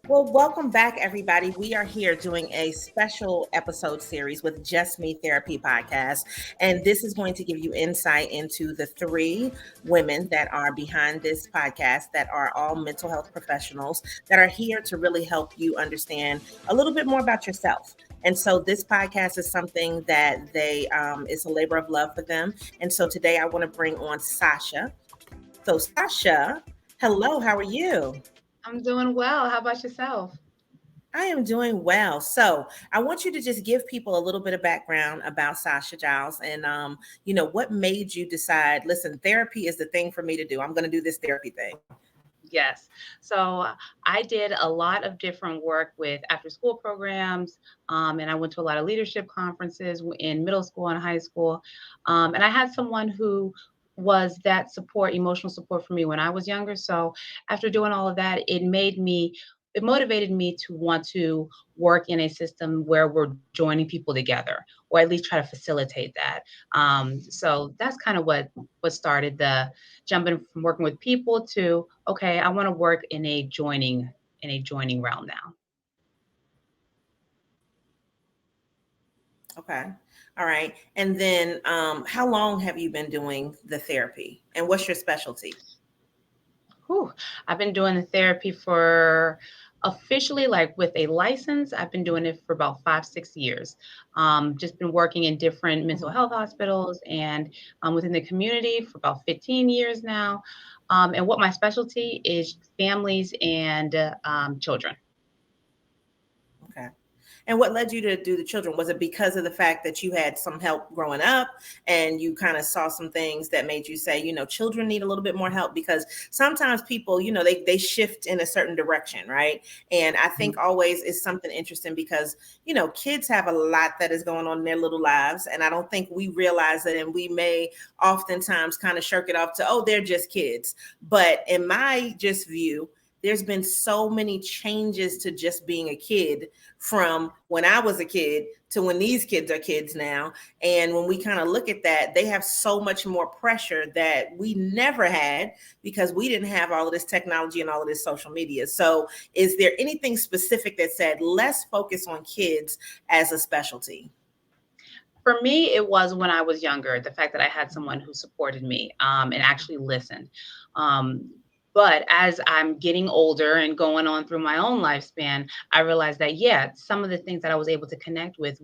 Well, welcome back, everybody. We are here doing a special episode series with Just Me Therapy podcast. And this is going to give you insight into the three women that are behind this podcast that are all mental health professionals that are here to really help you understand a little bit more about yourself. And so this podcast is something that it's a labor of love for them. And so today I want to bring on Sasha. So, Sasha, hello, how are you? I'm doing well. How about yourself? I am doing well. So I want you to just give people a little bit of background about Sasha Giles and, what made you decide, listen, therapy is the thing for me to do. I'm going to do this therapy thing. Yes. So I did a lot of different work with after school programs, and I went to a lot of leadership conferences in middle school and high school. And I had someone who was that support, emotional support for me when I was younger. So after doing all of that, it motivated me to want to work in a system where we're joining people together, or at least try to facilitate that. So that's kind of what started the jumping from working with people to, okay, I want to work in a joining realm now. Okay. All right. And then how long have you been doing the therapy and what's your specialty? Whew. I've been doing the therapy for officially, like with a license, I've been doing it for about 5, 6 years. Just been working in different mental Mhm. health hospitals and within the community for about 15 years now. And what my specialty is families and children. Okay. And what led you to do the children? Was it because of the fact that you had some help growing up and you kind of saw some things that made you say, children need a little bit more help? Because sometimes people, they shift in a certain direction, right? And I think always is something interesting because, kids have a lot that is going on in their little lives. And I don't think we realize it. And we may oftentimes kind of shirk it off to, oh, they're just kids. But in my just view, there's been so many changes to just being a kid from when I was a kid to when these kids are kids now. And when we kind of look at that, they have so much more pressure that we never had because we didn't have all of this technology and all of this social media. So, is there anything specific that said, let's focus on kids as a specialty? For me, it was when I was younger, the fact that I had someone who supported me and actually listened. Um, but as I'm getting older and going on through my own lifespan, I realized that, yeah, some of the things that I was able to connect with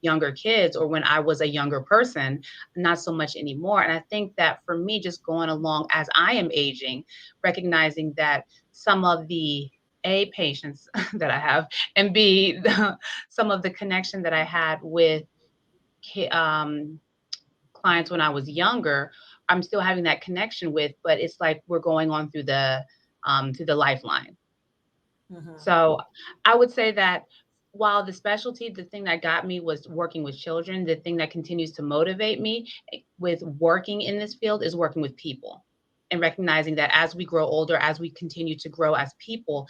younger kids or when I was a younger person, not so much anymore. And I think that for me, just going along as I am aging, recognizing that some of the A, patience that I have, and B, some of the connection that I had with clients when I was younger, I'm still having that connection with, but it's like we're going on through the lifeline. Mhm. So I would say that while the specialty, the thing that got me was working with children, the thing that continues to motivate me with working in this field is working with people and recognizing that as we grow older, as we continue to grow as people,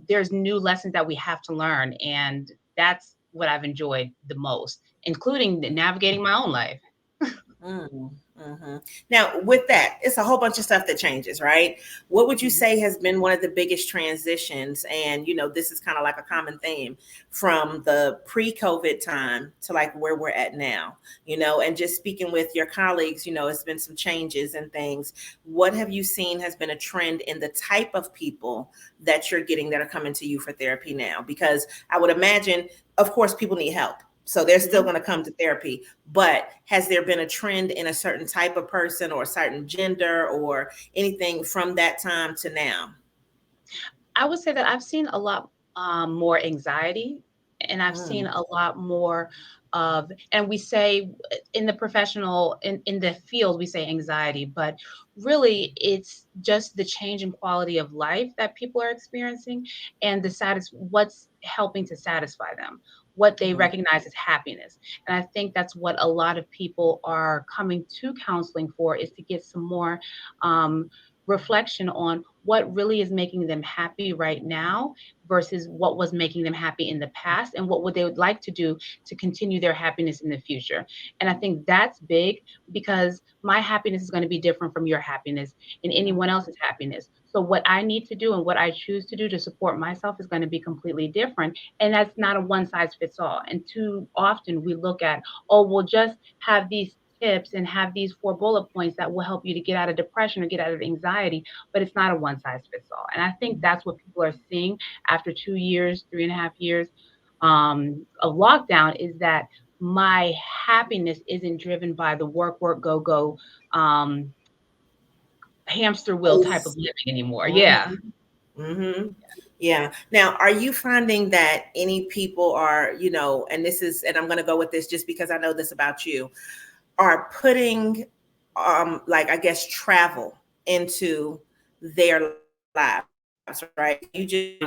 there's new lessons that we have to learn. And that's what I've enjoyed the most, including navigating my own life. Mm, mhm. Now, with that, it's a whole bunch of stuff that changes, right? What would you Mhm. say has been one of the biggest transitions? And, this is kind of like a common theme from the pre COVID time to like where we're at now, and just speaking with your colleagues, it's been some changes and things. What have you seen has been a trend in the type of people that you're getting that are coming to you for therapy now? Because I would imagine, of course, people need help. So they're still Mhm. going to come to therapy. But has there been a trend in a certain type of person or a certain gender or anything from that time to now? I would say that I've seen a lot more anxiety, and I've seen Mm, a lot more of, and we say in the professional, in the field, we say anxiety, but really it's just the change in quality of life that people are experiencing and what's helping to satisfy them, what they mhm, recognize as happiness. And I think that's what a lot of people are coming to counseling for, is to get some more reflection on what really is making them happy right now versus what was making them happy in the past and what would they would like to do to continue their happiness in the future. And I think that's big because my happiness is going to be different from your happiness and anyone mhm, else's happiness. So what I need to do and what I choose to do to support myself is going to be completely different. And that's not a one size fits all. And too often we look at, oh, we'll just have these tips and have these 4 bullet points that will help you to get out of depression or get out of anxiety, but it's not a one size fits all. And I think that's what people are seeing after 2 years, 3.5 years of lockdown, is that my happiness isn't driven by the work, work, go, go, um, hamster wheel type of living anymore. Yeah. Mhm. Mhm. Yeah. Now, are you finding that any people are, and this is, and I'm going to go with this just because I know this about you, are putting, like, I guess, travel into their lives, right? You just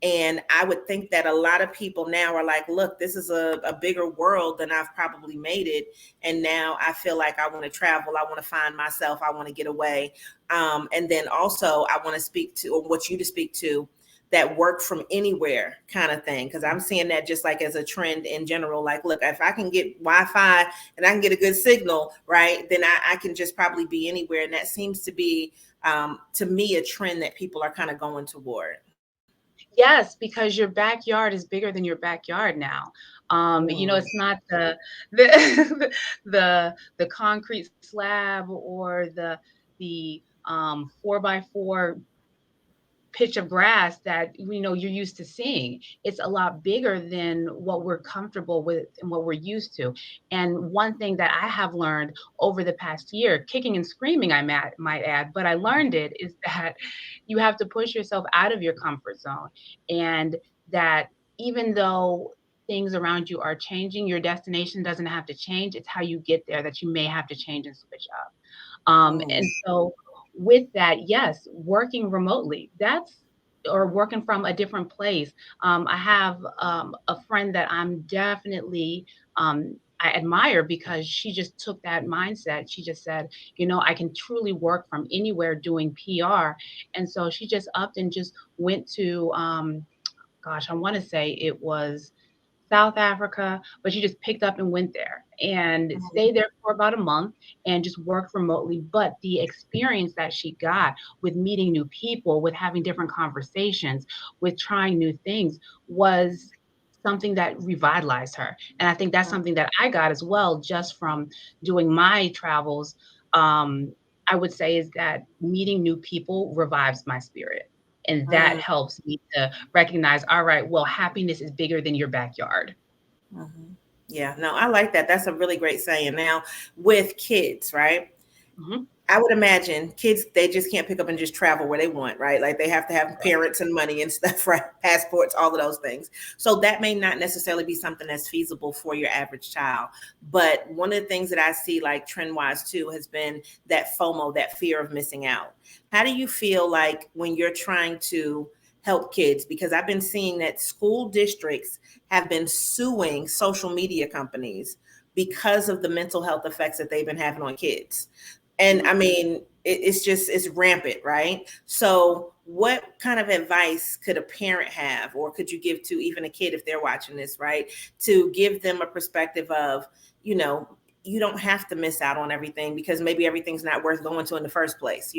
and I would think that a lot of people now are like, look, this is a bigger world than I've probably made it. And now I feel like I want to travel. I want to find myself. I want to get away. And then also I want to speak to, or want you to speak to, that work from anywhere kind of thing. Cause I'm seeing that just like as a trend in general. Like, look, if I can get Wi-Fi and I can get a good signal, right, then I can just probably be anywhere. And that seems to be, to me, a trend that people are kind of going toward. Yes, because your backyard is bigger than your backyard now. Mm, It's not the the concrete slab or the 4x4 pitch of grass that you're used to seeing. It's a lot bigger than what we're comfortable with and what we're used to. And one thing that I have learned over the past year, kicking and screaming, might add, but I learned it, is that you have to push yourself out of your comfort zone. And that even though things around you are changing, your destination doesn't have to change. It's how you get there that you may have to change and switch up. And mm, so with that, yes, working remotely, or working from a different place. I have a friend that I admire, because she just took that mindset. She just said, I can truly work from anywhere doing PR. And so she just upped and just went to, gosh, I want to say it was South Africa, but she just picked up and went there and mm, stayed there for about a month and just worked remotely. But the experience that she got with meeting new people, with having different conversations, with trying new things, was something that revitalized her. And I think that's something that I got as well, just from doing my travels. Um, I would say is that meeting new people revives my spirit. And that mm, helps me to recognize, all right, well, happiness is bigger than your backyard. mhm. Yeah, no, I like that. That's a really great saying. Now, with kids, right? Mhm. I would imagine kids, they just can't pick up and just travel where they want, right? Like they have to have parents and money and stuff, right? Passports, all of those things. So that may not necessarily be something that's feasible for your average child. But one of the things that I see, like trend wise too, has been that FOMO, that fear of missing out. How do you feel like when you're trying to help kids? Because I've been seeing that school districts have been suing social media companies because of the mental health effects that they've been having on kids. And I mean, it's rampant, right? So what kind of advice could a parent have, or could you give to even a kid if they're watching this, right, to give them a perspective of, you know you don't have to miss out on everything because maybe everything's not worth going to in the first place,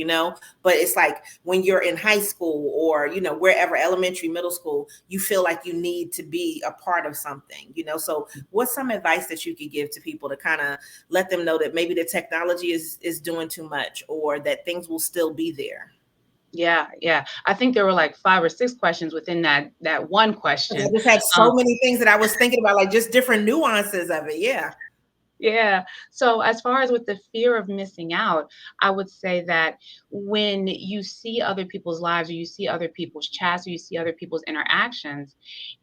but it's like when you're in high school or wherever, elementary, middle school, you feel like you need to be a part of something, so what's some advice that you could give to people to kind of let them know that maybe the technology is doing too much, or that things will still be there? Yeah, yeah. I think there were like 5 or 6 questions within that one Because I question. just had Um, so many things that I was thinking about, like just different nuances of it. Yeah. Yeah. So as far as with the fear of missing out, I would say that when you see other people's lives, or you see other people's chats, or you see other people's interactions,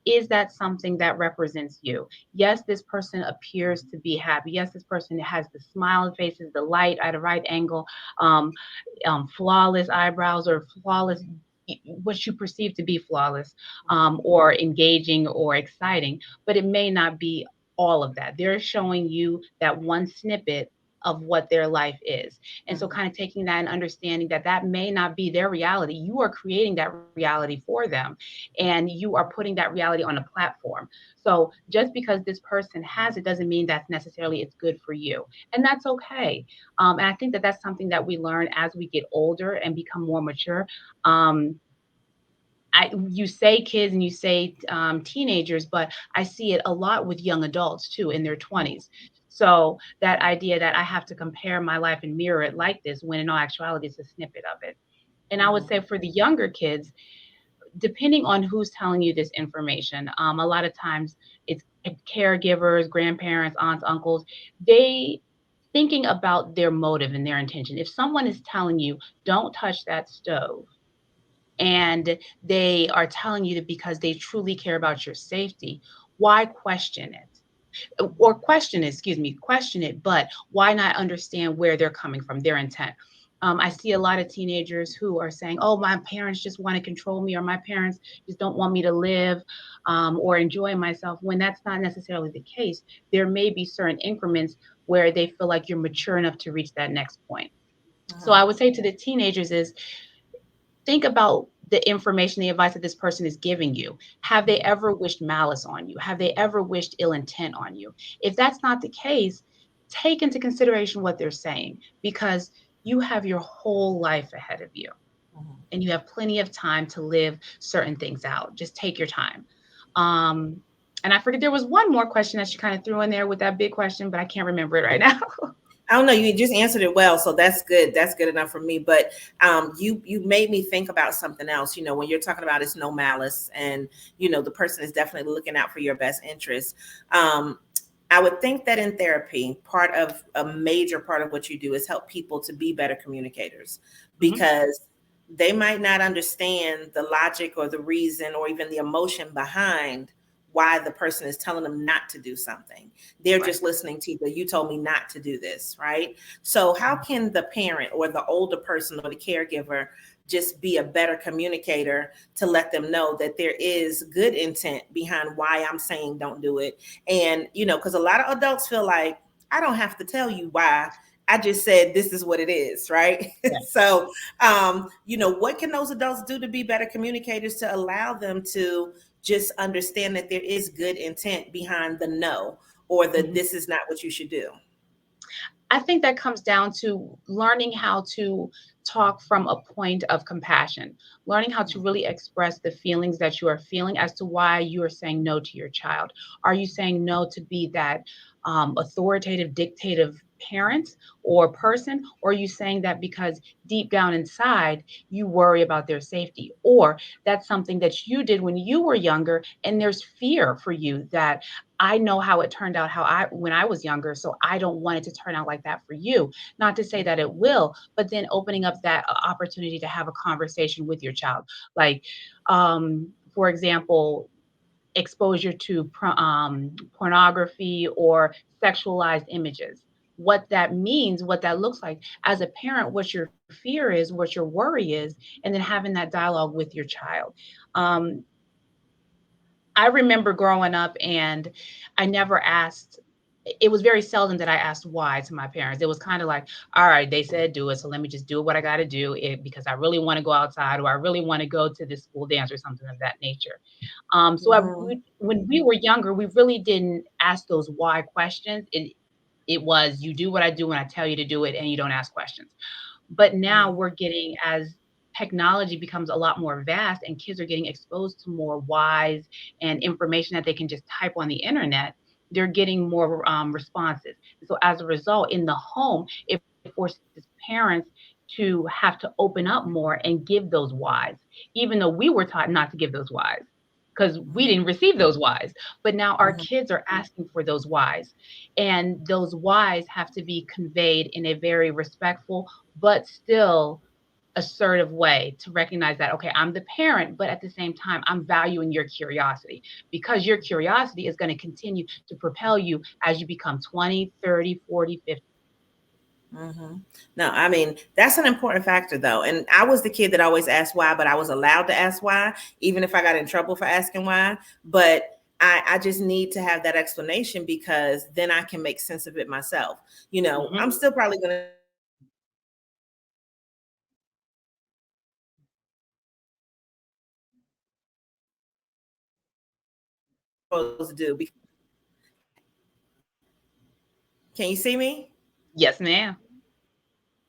is that something that represents you? Yes, this person appears to be happy. Yes, this person has the smiling faces, the light at a right angle, um, flawless eyebrows, or flawless, what you perceive to be flawless, or engaging or exciting, but it may not be all of that. They're showing you that one snippet of what their life is. And so Mhm. kind of taking that and understanding that that may not be their reality. You are creating that reality for them, and you are putting that reality on a platform. So just because this person has it doesn't mean that necessarily it's good for you. And that's okay. And I think that that's something that we learn as we get older and become more mature. Um, you say kids and you say teenagers, but I see it a lot with young adults too in their 20s. So that idea that I have to compare my life and mirror it like this, when in all actuality, it's a snippet of it. And I would Mhm. say for the younger kids, depending on who's telling you this information, a lot of times it's caregivers, grandparents, aunts, uncles. They thinking about their motive and their intention. If someone is telling you, don't touch that stove, and they are telling you that because they truly care about your safety, why question it? Or question it, excuse me, question it, but why not understand where they're coming from, their intent? I see a lot of teenagers who are saying, oh, my parents just want to control me, or my parents just don't want me to live or enjoy myself, when that's not necessarily the case. There may be certain increments where they feel like you're mature enough to reach that next point. So Mhm. I would say to the teenagers is, think about the information, the advice that this person is giving you. Have they Mhm. ever wished malice on you? Have they ever wished ill intent on you? If that's not the case, take into consideration what they're saying, because you have your whole life ahead of you Mhm. and you have plenty of time to live certain things out. Just take your time. Um, and I forget, there was one more question that she kind of threw in there with that big question, but I can't remember it right now. I don't know. You just answered it well, so that's good. That's good enough for me. But you made me think about something else. You know, when you're talking about it's no malice, and the person is definitely looking out for your best interest. Um, I would think that in therapy, part of a major part of what you do is help people to be better communicators, Mhm. because they might not understand the logic or the reason or even the emotion behind why the person is telling them not to do something. They're Right. just listening to you told me not to do this, right? So how can the parent or the older person or the caregiver just be a better communicator to let them know that there is good intent behind why I'm saying don't do it? And because a lot of adults feel like I don't have to tell you why, I just said this is what it is, right? Yeah. So what can those adults do to be better communicators to allow them to just understand that there is good intent behind the no, or the Mhm. this is not what you should do? I think that comes down to learning how to talk from a point of compassion, learning how to really express the feelings that you are feeling as to why you are saying no to your child. Are you saying no to be that authoritative, dictative parent or person? Or are you saying that because deep down inside, you worry about their safety? Or that's something that you did when you were younger, and there's fear for you that I know how it turned out how I when I was younger, so I don't want it to turn out like that for you. Not to say that it will, but then opening up that opportunity to have a conversation with your child. Like, for example, exposure to pornography or sexualized images. What that means, what that looks like as a parent, what your fear is, what your worry is, and then having that dialogue with your child. Um, I remember growing up and I never asked, it was very seldom that I asked why to my parents. It was kind of like, all right, they said do it, so let me just do what I got to do because I really want to go outside, or I really want to go to this school dance or something of that nature. Mhm. When we were younger, we really didn't ask those why questions. It was, you do what I do when I tell you to do it, and you don't ask questions. But now Mhm. we're getting, as technology becomes a lot more vast and kids are getting exposed to more whys and information that they can just type on the internet, they're getting more responses. So as a result, in the home, it forces parents to have to open up more and give those whys, even though we were taught not to give those whys because we Mhm. didn't receive those whys. But now our Mhm. kids are asking for those whys. And those whys have to be conveyed in a very respectful but still assertive way to recognize that, okay, I'm the parent, but at the same time, I'm valuing your curiosity, because your curiosity is going to continue to propel you as you become 20, 30, 40, 50. hmm No, I mean, that's an important factor though. And I was the kid that always asked why, but I was allowed to ask why, even if I got in trouble for asking why. But I just need to have that explanation because then I can make sense of it myself. You know, I'm Mhm. still probably going to supposed to do. Can you see me? Yes, ma'am.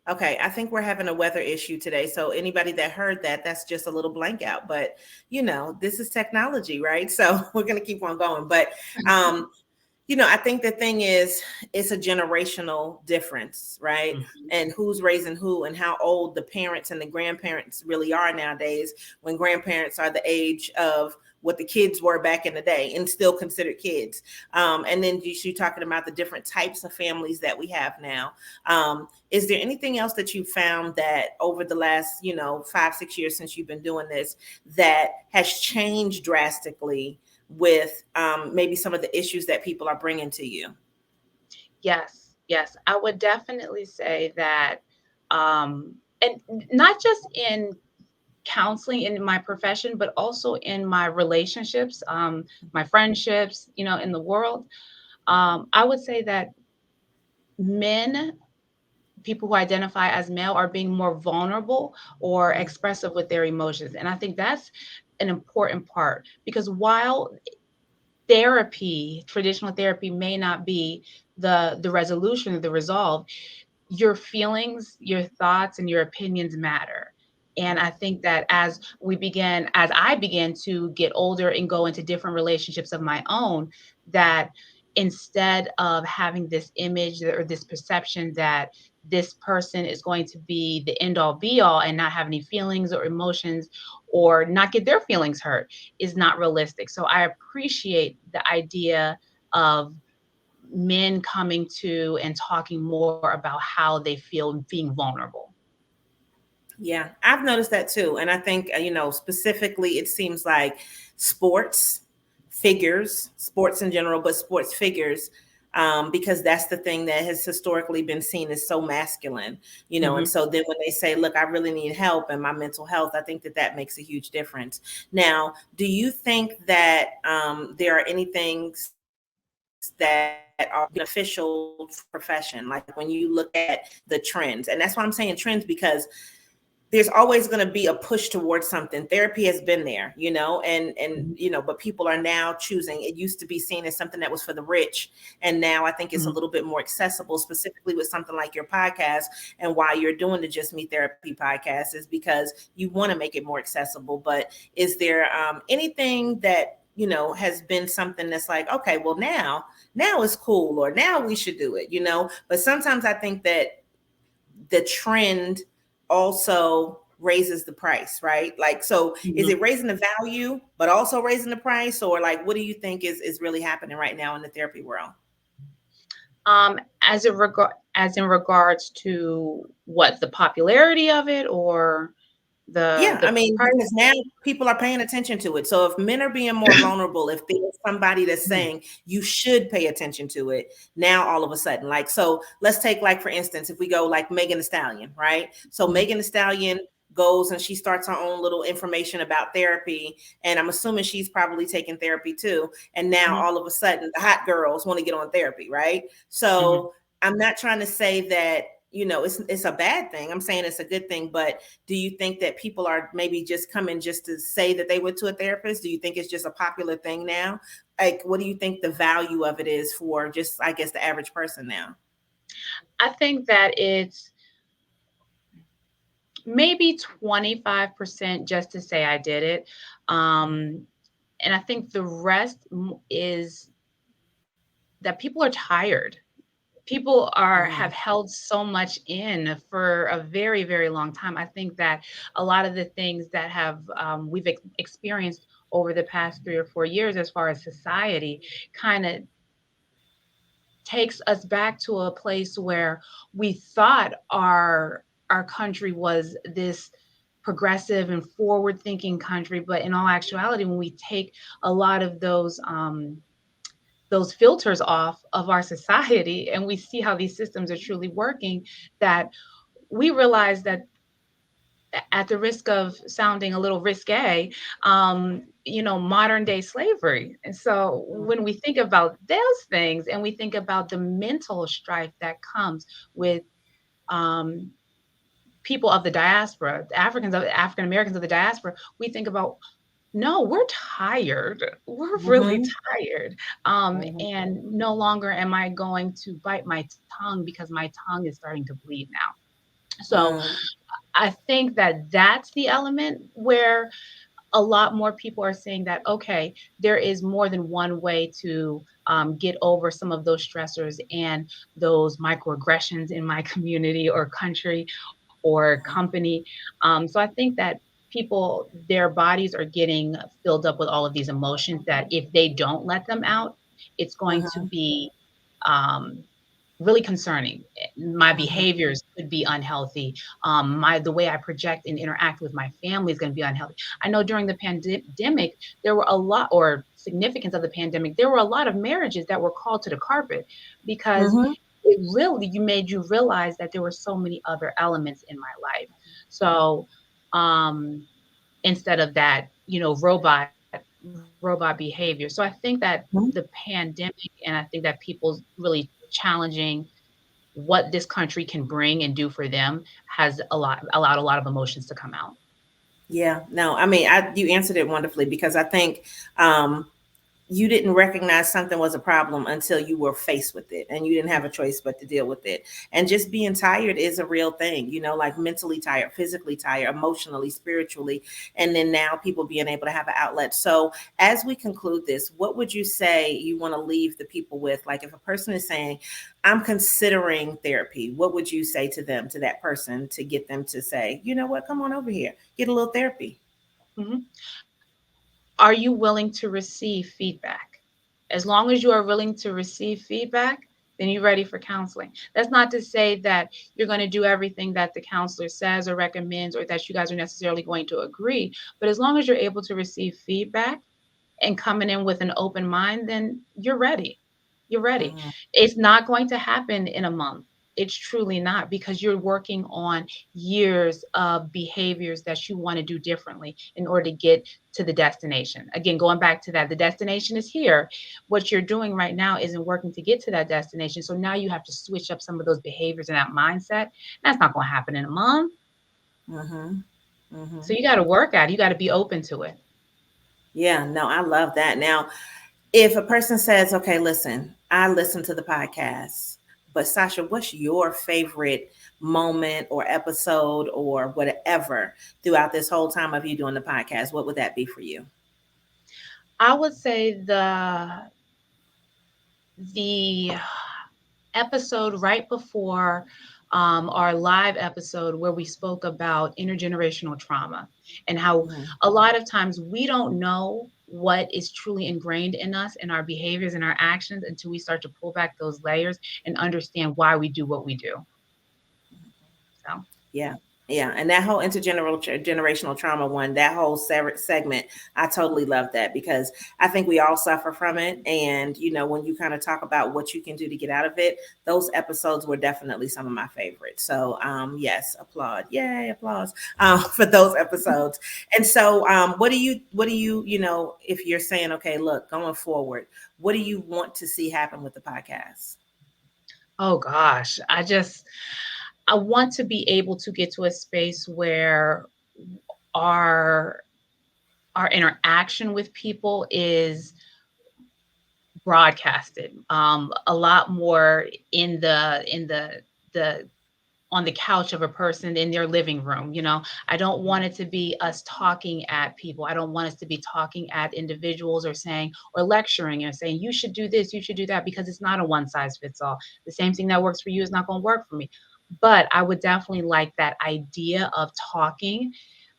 Okay, I think we're having a weather issue today. So anybody that heard that, that's just a little blank out. But this is technology, right? So we're gonna keep on going. But um, I think the thing is, it's a generational difference, right? Mhm. And who's raising who and how old the parents and the grandparents really are nowadays, when grandparents are the age of what the kids were back in the day and still considered kids. And then you're talking about the different types of families that we have now. Is there anything else that you found that over the last, 5, 6 years since you've been doing this that has changed drastically with maybe some of the issues that people are bringing to you? Yes, yes. I would definitely say that, and not just in counseling in my profession, but also in my relationships, my friendships, in the world. I would say that men, people who identify as male, are being more vulnerable or Mhm. expressive with their emotions. And I think that's an important part because while therapy, traditional therapy, may not be the resolution or the resolve, your feelings, your thoughts, and your opinions matter. And I think that as I began to get older and go into different relationships of my own, that instead of having this image or this perception that this person is going to be the end all be all and not have any feelings or emotions or not get their feelings hurt is not realistic. So I appreciate the idea of men coming to and talking more about how they feel being vulnerable. Yeah, I've noticed that too. And I think, specifically, it seems like sports figures, sports in general, but sports figures, because that's the thing that has historically been seen as so masculine, And Mhm. so then when they say, look, I really need help and my mental health, I think that that makes a huge difference. Now, do you think that there are any things that are beneficial profession, like when you look at the trends? And that's why I'm saying trends, because there's always going to be a push towards something. Therapy has been there, Mhm. but people are now choosing. It used to be seen as something that was for the rich, and now I think it's a Mhm. little bit more accessible, specifically with something like your podcast. And why you're doing the Just Me Therapy podcast is because you want to make it more accessible. But is there anything that has been something that's like, okay, well, now it's cool, or now we should do it, But sometimes I think that the trend also raises the price, right? Like, so is Mhm. it raising the value but also raising the price, or like what do you think is really happening right now in the therapy world? As in regards to what, the popularity of it or the Yeah, I the mean, price? because now people are paying attention to it. So if men are being more vulnerable, if there's somebody that's Mhm. saying you should pay attention to it, now all of a sudden, like, so let's take, like, for instance, if we go like Megan Thee Stallion, right? So Mhm. Megan Thee Stallion goes and she starts her own little information about therapy, and I'm assuming she's probably taking therapy too. And now Mhm. all of a sudden, the hot girls want to get on therapy, right? Mhm. So I'm not trying to say that it's a bad thing. I'm saying it's a good thing, but do you think that people are maybe just coming just to say that they went to a therapist? Do you think it's just a popular thing now? Like, what do you think the value of it is for just, I guess, the average person now? I think that it's maybe 25% just to say I did it. Um, and I think the rest is that people are tired. People have Mm, held so much in for a very, very long time. I think that a lot of the things that we've experienced over the past 3 or 4 years, as far as society, kind of takes us back to a place where we thought our country was this progressive and forward thinking country, but in all actuality, when we take a lot of those filters off of our society and we see how these systems are truly working, that we realize that at the risk of sounding a little risque, modern day slavery. And so when we think about those things and we think about the mental strife that comes with um, people of the diaspora, the African Americans of the diaspora, we think about, no, we're tired. We're really Mhm. tired. Mhm. And no longer am I going to bite my tongue because my tongue is starting to bleed now. So Mm. I think that that's the element where a lot more people are saying that, okay, there is more than one way to get over some of those stressors and those microaggressions in my community or country or company. So I think that people, their bodies are getting filled up with all of these emotions that if they don't let them out, it's going to Mhm. be um, really concerning. My Mhm. behaviors could be unhealthy. My the way I project and interact with my family is going to be unhealthy. I know during the pandemic, there were a lot, or significance of the pandemic, there were a lot of marriages that were called to the carpet because Mhm. it really you made you realize that there were so many other elements in my life. So um, instead of that, robot behavior. So I think that the Mhm. pandemic, and I think that people's really challenging what this country can bring and do for them has allowed a lot of emotions to come out. Yeah, no, I mean, you answered it wonderfully because I think um, you didn't recognize something was a problem until you were faced with it and you didn't have a choice but to deal with it. And just being tired is a real thing, like mentally tired, physically tired, emotionally, spiritually. And then now people being able to have an outlet. So, as we conclude this, what would you say you want to leave the people with? Like, if a person is saying, I'm considering therapy, what would you say to them, to that person, to get them to say, you know what, come on over here, get a little therapy? Mhm. Are you willing to receive feedback? As long as you are willing to receive feedback, then you're ready for counseling. That's not to say that you're going to do everything that the counselor says or recommends, or that you guys are necessarily going to agree. But as long as you're able to receive feedback and coming in with an open mind, then you're ready. You're ready. Mhm. It's not going to happen in a month. It's truly not, because you're working on years of behaviors that you want to do differently in order to get to the destination. Again, going back to that, the destination is here. What you're doing right now isn't working to get to that destination. So now you have to switch up some of those behaviors and that mindset. That's not going to happen in a month. Mhm. So Mhm. you got to work at it. You got to be open to it. Yeah, no, I love that. Now, if a person says, okay, listen, I listen to the podcast, but Sasha, what's your favorite moment or episode or whatever throughout this whole time of you doing the podcast? What would that be for you? I would say the episode right before our live episode where we spoke about intergenerational trauma and how Mhm. a lot of times we don't know what is truly ingrained in us and our behaviors and our actions until we start to pull back those layers and understand why we do what we do. So, Yeah. Yeah. And that whole generational trauma one, that whole segment, I totally love that because I think we all suffer from it. And, when you kind of talk about what you can do to get out of it, those episodes were definitely some of my favorites. So, yes, applaud. Yay, applause for those episodes. And so, if you're saying, okay, look, going forward, what do you want to see happen with the podcast? oh gosh, I want to be able to get to a space where our our interaction with people is broadcasted a lot more in the on the couch of a person in their living room. I don't want it to be us talking at people. I don't want us to be talking at individuals or saying or lecturing or saying you should do this, you should do that, because it's not a one size fits all. The same thing that works for you is not going to work for me. But I would definitely like that idea of talking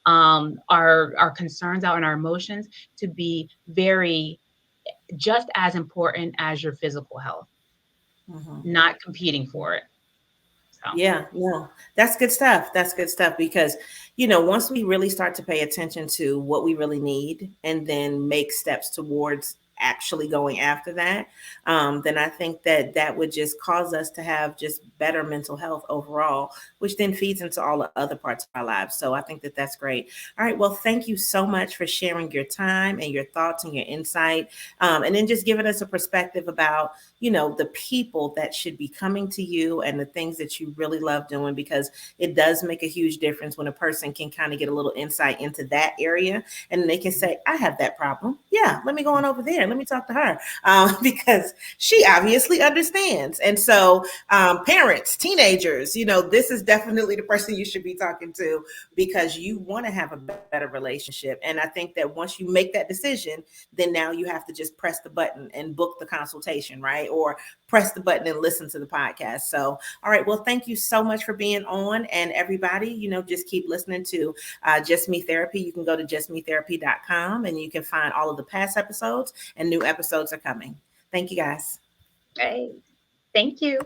our concerns out and our emotions to be very just as important as your physical health, Mhm. not competing for it. So, Yeah, no, that's good stuff. That's good stuff because, once we really start to pay attention to what we really need and then make steps towards actually going after that, then I think that that would just cause us to have just better mental health overall, which then feeds into all the other parts of our lives. So I think that that's great. All right. Well, thank you so much for sharing your time and your thoughts and your insight, and then just giving us a perspective about, the people that should be coming to you and the things that you really love doing, because it does make a huge difference when a person can kind of get a little insight into that area, and they can say, I have that problem. Yeah, let me go on over there. Let me talk to her, because she obviously understands. And so, parents, teenagers, this is definitely the person you should be talking to, because you want to have a better relationship. And I think that once you make that decision, then now you have to just press the button and book the consultation, right? Or press the button and listen to the podcast. So, all right. Well, thank you so much for being on. And everybody, just keep listening to Just Me Therapy. You can go to justmetherapy.com and you can find all of the past episodes, and new episodes are coming. Thank you guys. Right. Thank you.